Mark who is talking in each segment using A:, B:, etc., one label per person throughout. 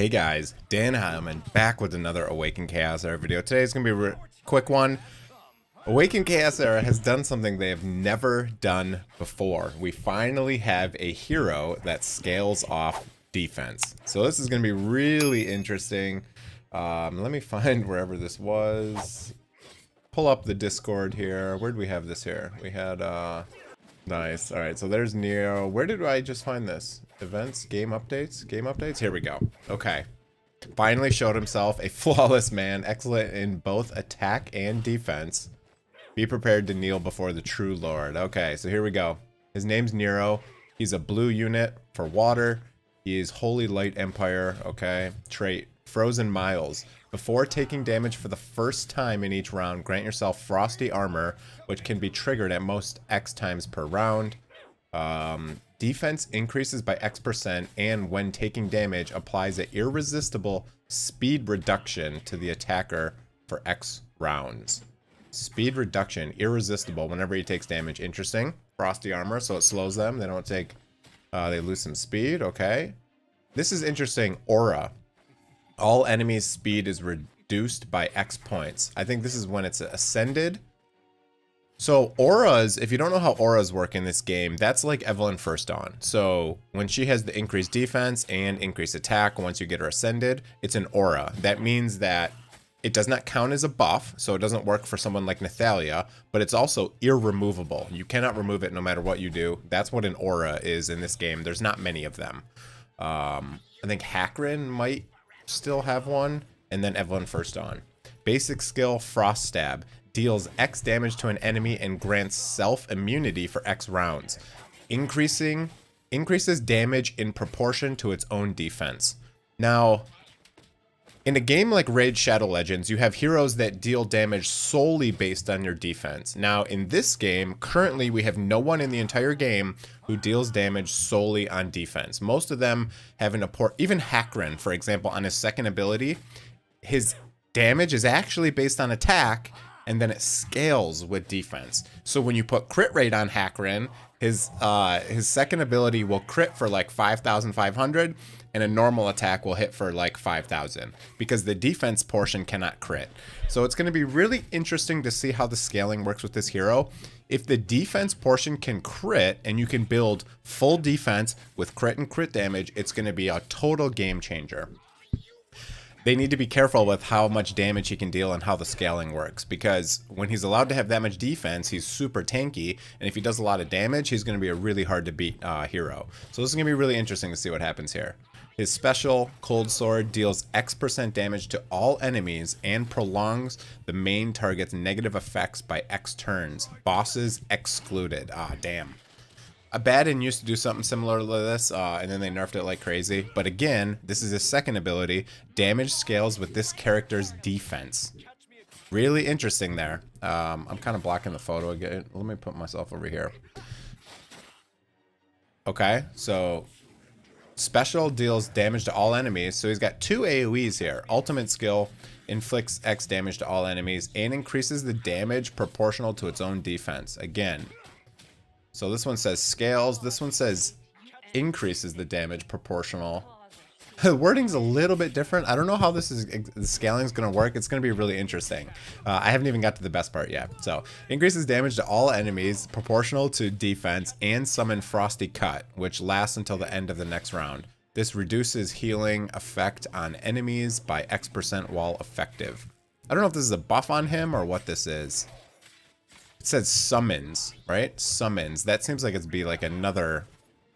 A: Hey guys, DanHeilman back with another Awaken Chaos Era video. Today's going to be a quick one. Awaken Chaos Era has done something they have never done before. We finally have a hero that scales off defense. So this is going to be really interesting. Let me find wherever this was. Pull up the Discord here. Where did we have this here? We had, nice. Alright, so there's Nero. Where did I just find this? Events, game updates, game updates. Here we go. Okay. Finally showed himself a flawless man, excellent in both attack and defense. Be prepared to kneel before the true lord. Okay, so here we go. His name's Nero. He's a blue unit for water. He is Holy Light Empire. Okay. Trait, Frozen Miles. Before taking damage for the first time in each round, grant yourself Frosty Armor, which can be triggered at most X times per round. Defense increases by X%, and when taking damage, applies an irresistible speed reduction to the attacker for X rounds. Speed reduction, irresistible whenever he takes damage. Interesting. Frosty Armor, so it slows them. They don't take, they lose some speed. Okay. This is interesting. Aura. All enemies' speed is reduced by X points. I think this is when it's ascended. So auras, if you don't know how auras work in this game, that's like Evelyn First Dawn. So when she has the increased defense and increased attack, once you get her ascended, it's an aura. That means that it does not count as a buff, so it doesn't work for someone like Nathalia, but it's also irremovable. You cannot remove it no matter what you do. That's what an aura is in this game. There's not many of them. I think Hakrin might still have one, and then Evelyn First Dawn. Basic skill, Frost Stab. Deals X damage to an enemy and grants self-immunity for X rounds. Increases damage in proportion to its own defense. Now, in a game like Raid Shadow Legends, you have heroes that deal damage solely based on your defense. Now, in this game, currently we have no one in the entire game who deals damage solely on defense. Most of them have an even Hakrin, for example, on his second ability, his damage is actually based on attack, and then it scales with defense. So when you put crit rate on Hakrin, his second ability will crit for like 5,500, and a normal attack will hit for like 5,000 because the defense portion cannot crit. So it's going to be really interesting to see how the scaling works with this hero. If the defense portion can crit and you can build full defense with crit and crit damage, it's going to be a total game changer. They need to be careful with how much damage he can deal and how the scaling works, because when he's allowed to have that much defense, he's super tanky, and if he does a lot of damage, he's going to be a really hard to beat hero. So this is going to be really interesting to see what happens here. His special, Cold Sword, deals X% damage to all enemies and prolongs the main target's negative effects by X turns. Bosses excluded. Ah, damn. Abaddon used to do something similar to this, and then they nerfed it like crazy. But again, this is his second ability. Damage scales with this character's defense. Really interesting there. I'm kind of blocking the photo again. Let me put myself over here. Okay, so special deals damage to all enemies. So he's got two AoEs here. Ultimate skill inflicts X damage to all enemies and increases the damage proportional to its own defense. Again. So this one says scales. This one says increases the damage proportional. The wording's a little bit different. I don't know how the scaling is going to work. It's going to be really interesting. I haven't even got to the best part yet. So increases damage to all enemies proportional to defense and summon Frosty Cut, which lasts until the end of the next round. This reduces healing effect on enemies by X% while effective. I don't know if this is a buff on him or what this is. It says summons, right? Summons. That seems like it'd be like another,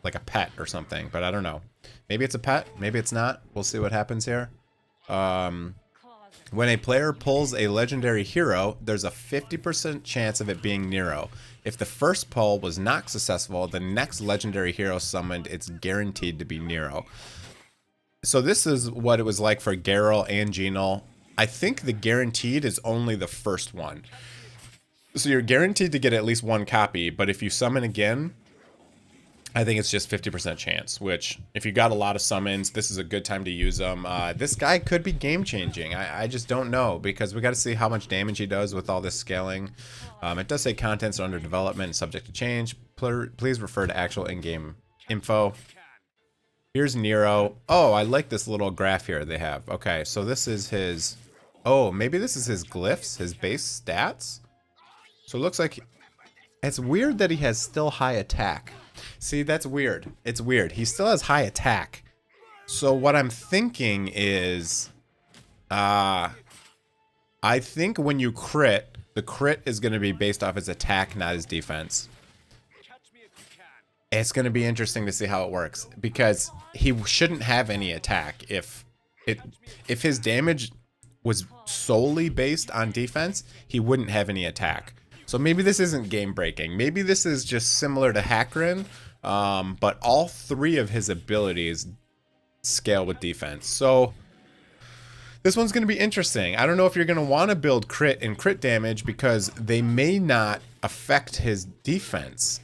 A: like a pet or something, but I don't know. Maybe it's a pet, maybe it's not. We'll see what happens here. When a player pulls a legendary hero, there's a 50% chance of it being Nero. If the first pull was not successful, the next legendary hero summoned, it's guaranteed to be Nero. So this is what it was like for Geralt and Genal. I think the guaranteed is only the first one. So you're guaranteed to get at least one copy, but if you summon again, I think it's just 50% chance, which if you got a lot of summons, this is a good time to use them. This guy could be game changing. I just don't know, because we got to see how much damage he does with all this scaling. It does say contents are under development and subject to change. Please refer to actual in-game info. Here's Nero. Oh, I like this little graph here they have. Okay, so this is his... Oh, maybe this is his glyphs, his base stats? So it looks like... It's weird that he has still high attack. See, that's weird. It's weird. He still has high attack. So what I'm thinking is... I think when you crit, the crit is going to be based off his attack, not his defense. It's going to be interesting to see how it works, because he shouldn't have any attack if his damage was solely based on defense, he wouldn't have any attack. So maybe this isn't game breaking. Maybe this is just similar to Hackrin, but all three of his abilities scale with defense. So this one's going to be interesting. I don't know if you're going to want to build crit and crit damage, because they may not affect his defense.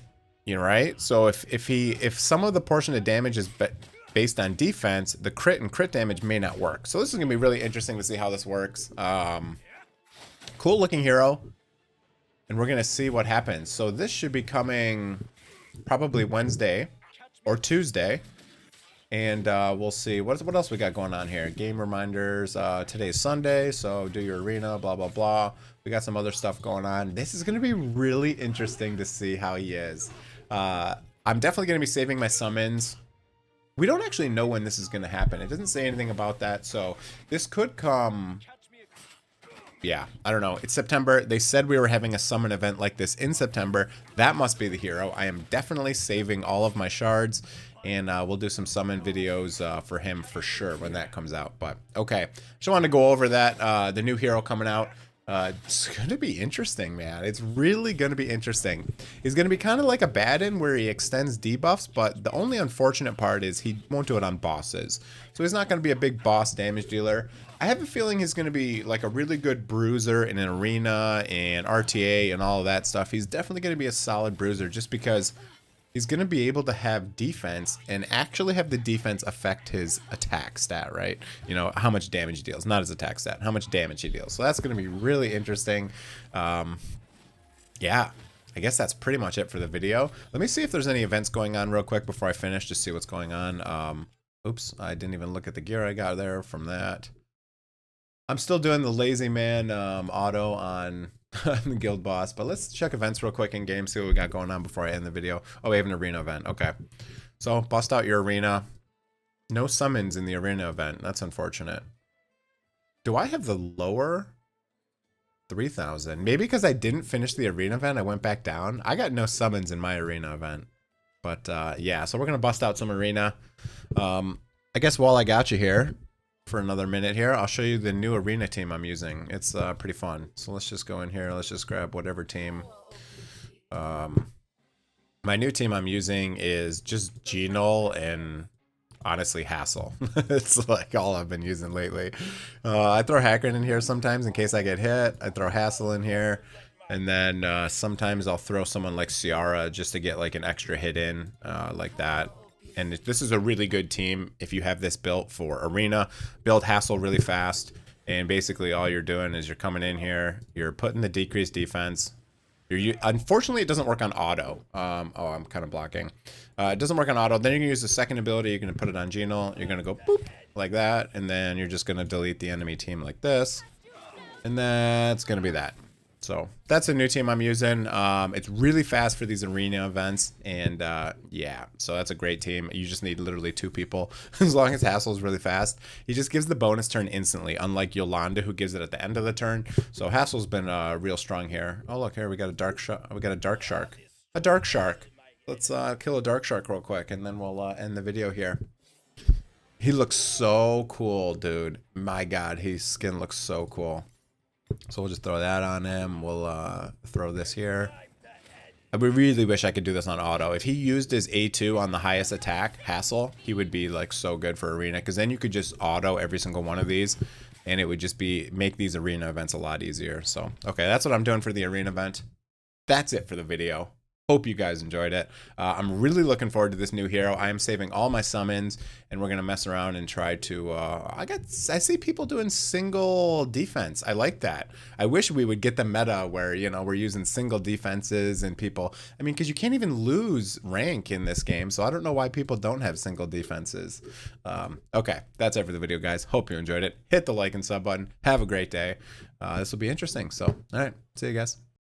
A: You know, right? So if some of the portion of damage is based on defense, the crit and crit damage may not work. So this is gonna be really interesting to see how this works. Cool looking hero, and we're gonna see what happens. So this should be coming probably Wednesday or Tuesday, and we'll see what else we got going on here. Game reminders. Today's Sunday, so do your arena. Blah blah blah. We got some other stuff going on. This is gonna be really interesting to see how he is. I'm definitely going to be saving my summons. We don't actually know when this is going to happen. It doesn't say anything about that, so this could come... Yeah, I don't know. It's September. They said we were having a summon event like this in September. That must be the hero. I am definitely saving all of my shards, and we'll do some summon videos for him for sure when that comes out. But, okay. Just wanted to go over that. The new hero coming out. It's going to be interesting, man. It's really going to be interesting. He's going to be kind of like a Baden where he extends debuffs, but the only unfortunate part is he won't do it on bosses. So he's not going to be a big boss damage dealer. I have a feeling he's going to be like a really good bruiser in an arena and RTA and all of that stuff. He's definitely going to be a solid bruiser just because he's going to be able to have defense and actually have the defense affect his attack stat, right? You know, how much damage he deals, not his attack stat, how much damage he deals. So that's going to be really interesting. Yeah, I guess that's pretty much it for the video. Let me see if there's any events going on real quick before I finish, just see what's going on. Oops, I didn't even look at the gear I got there from that. I'm still doing the lazy man auto on the guild boss, but let's check events real quick in game, see what we got going on before I end the video. Oh, we have an arena event. Okay, so bust out your arena. No summons in the arena event. That's unfortunate. Do I have the lower 3,000? Maybe because I didn't finish the arena event, I went back down. I got no summons in my arena event. But yeah, so we're gonna bust out some arena. I guess while I got you here for another minute here, I'll show you the new arena team I'm using. It's pretty fun. So let's just go in here. Let's just grab whatever team. My new team I'm using is just Genol and honestly Hassle. It's like all I've been using lately. I throw Hackrin in here sometimes in case I get hit. I throw Hassle in here. And then sometimes I'll throw someone like Ciara just to get like an extra hit in like that. And this is a really good team if you have this built for arena. Build Hassle really fast, and basically all you're doing is you're coming in here, you're putting the decreased defense. Unfortunately, it doesn't work on auto. Oh, I'm kind of blocking. It doesn't work on auto. Then you're gonna use the second ability. You're gonna put it on Genol. You're gonna go boop like that, and then you're just gonna delete the enemy team like this, and that's gonna be that. So that's a new team I'm using. It's really fast for these arena events, and yeah, so that's a great team. You just need literally 2 people as long as Hassle is really fast. He just gives the bonus turn instantly, unlike Yolanda, who gives it at the end of the turn. So Hassle's been real strong here. Oh look, here we got a dark shark. We got a dark shark. A dark shark. Let's kill a dark shark real quick, and then we'll end the video here. He looks so cool, dude. My God, his skin looks so cool. So we'll just throw that on him. We'll throw this here. I really wish I could do this on auto. If he used his A2 on the highest attack, Hassle, he would be like so good for arena, because then you could just auto every single one of these, and it would just make these arena events a lot easier. So, okay, that's what I'm doing for the arena event. That's it for the video. Hope you guys enjoyed it. I'm really looking forward to this new hero. I am saving all my summons, and we're gonna mess around and try to. I see people doing single defense. I like that. I wish we would get the meta where, you know, we're using single defenses and people. I mean, because you can't even lose rank in this game, so I don't know why people don't have single defenses. Okay, that's it for the video, guys. Hope you enjoyed it. Hit the like and sub button. Have a great day. This will be interesting. So, all right, see you guys.